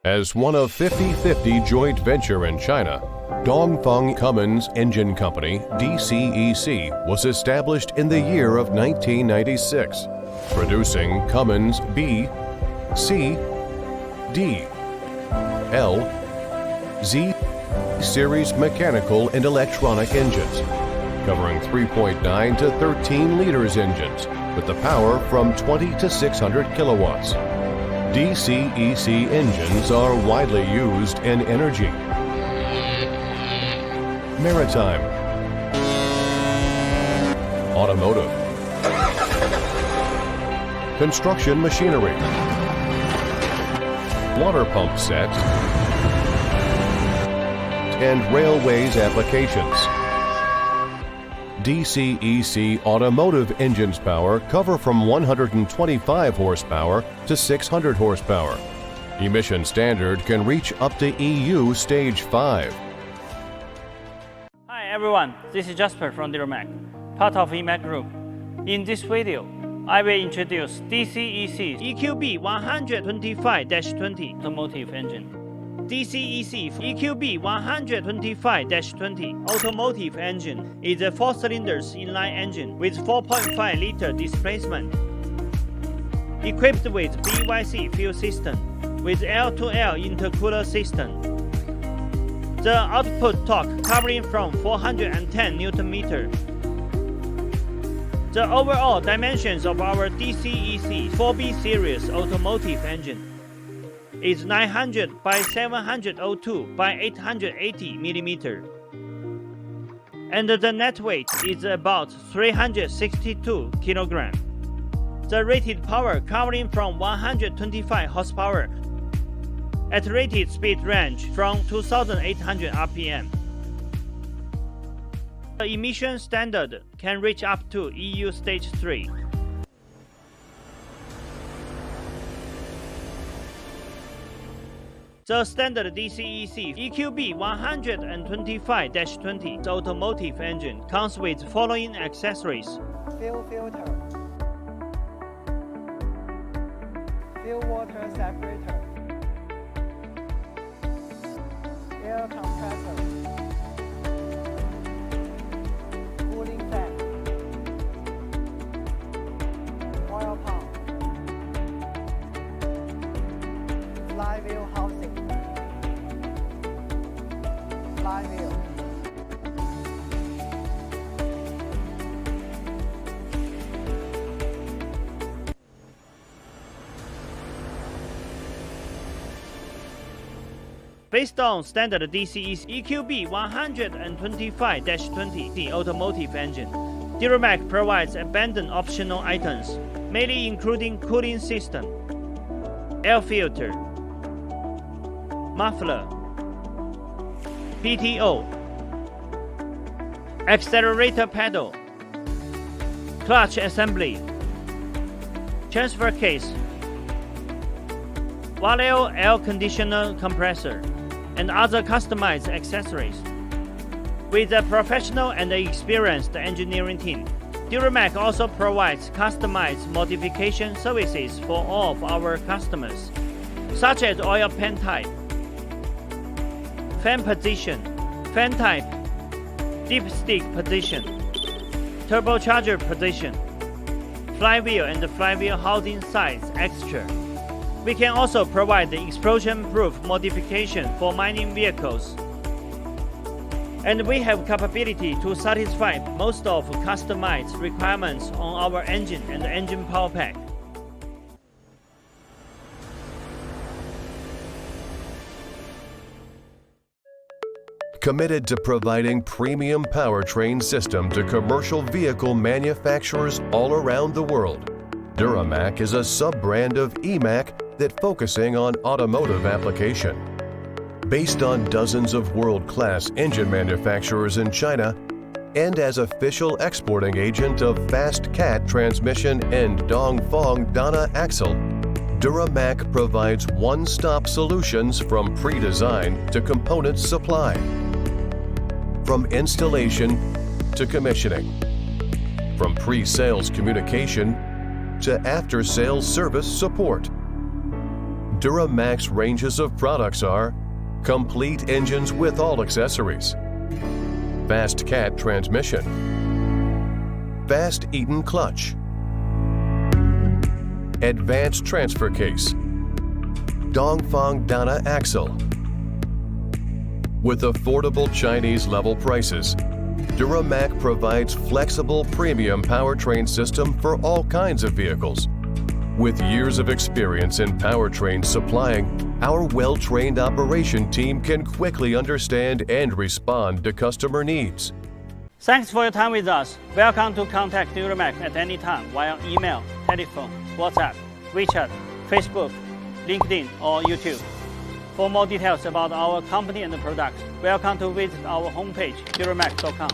As one of 50-50 joint venture in China, Dongfeng Cummins Engine Company, DCEC, was established in the year of 1996, producing Cummins B, C, D, L, Z series mechanical and electronic engines, covering 3.9 to 13 liters engines with the power from 20 to 600 kilowatts. DCEC engines are widely used in energy, maritime, automotive, construction machinery, water pump sets, and railways applications. DCEC automotive engines power cover from 125 horsepower to 600 horsepower. Emission standard can reach up to EU Stage 5. Hi everyone, this is Jasper from DuraMac, part of EMAC Group. In this video, I will introduce DCEC EQB125-20 automotive engine. DCEC EQB125-20 automotive engine is a 4-cylinder inline engine with 4.5-liter displacement, equipped with BYC fuel system with L2L intercooler system. The output torque covering from 410 Nm. The overall dimensions of our DCEC 4B series automotive engine is 900 by 702 by 880 mm, and the net weight is about 362 kg. The rated power covering from 125 horsepower at rated speed range from 2800 rpm. The emission standard can reach up to EU Stage 3. The standard DCEC EQB125-20 automotive engine comes with following accessories: fuel filter, fuel water separator, air compressor, cooling fan, oil pump, flywheel housing, flywheel, based on standard DCEC EQB125-20 automotive engine. DuraMac provides abundant optional items, mainly including cooling system, air filter, muffler, PTO, accelerator pedal, clutch assembly, transfer case, Valeo air conditioner compressor, and other customized accessories. With a professional and experienced engineering team, DuraMac also provides customized modification services for all of our customers, such as oil pan type, fan position, fan type, dipstick position, turbocharger position, flywheel and flywheel housing size extra. We can also provide the explosion-proof modification for mining vehicles. And we have capability to satisfy most of customized requirements on our engine and engine power pack. Committed to providing premium powertrain system to commercial vehicle manufacturers all around the world, DuraMac is a sub-brand of EMAC that focusing on automotive application. Based on dozens of world-class engine manufacturers in China, and as official exporting agent of Fast Cat transmission and Dongfeng Dana axle, DuraMac provides one-stop solutions from pre-design to component supply. from installation to commissioning, from pre-sales communication to after-sales service support. DuraMac's ranges of products are complete engines with all accessories, fast cat transmission, fast Eaton clutch, advanced transfer case, Dongfeng Dana axle. With affordable Chinese level prices, DuraMac provides flexible premium powertrain system for all kinds of vehicles. With years of experience in powertrain supplying, our well-trained operation team can quickly understand and respond to customer needs. Thanks for your time with us. Welcome to contact DuraMac at any time via email, telephone, WhatsApp, WeChat, Facebook, LinkedIn, or YouTube. For more details about our company and products, welcome to visit our homepage, duramac.com.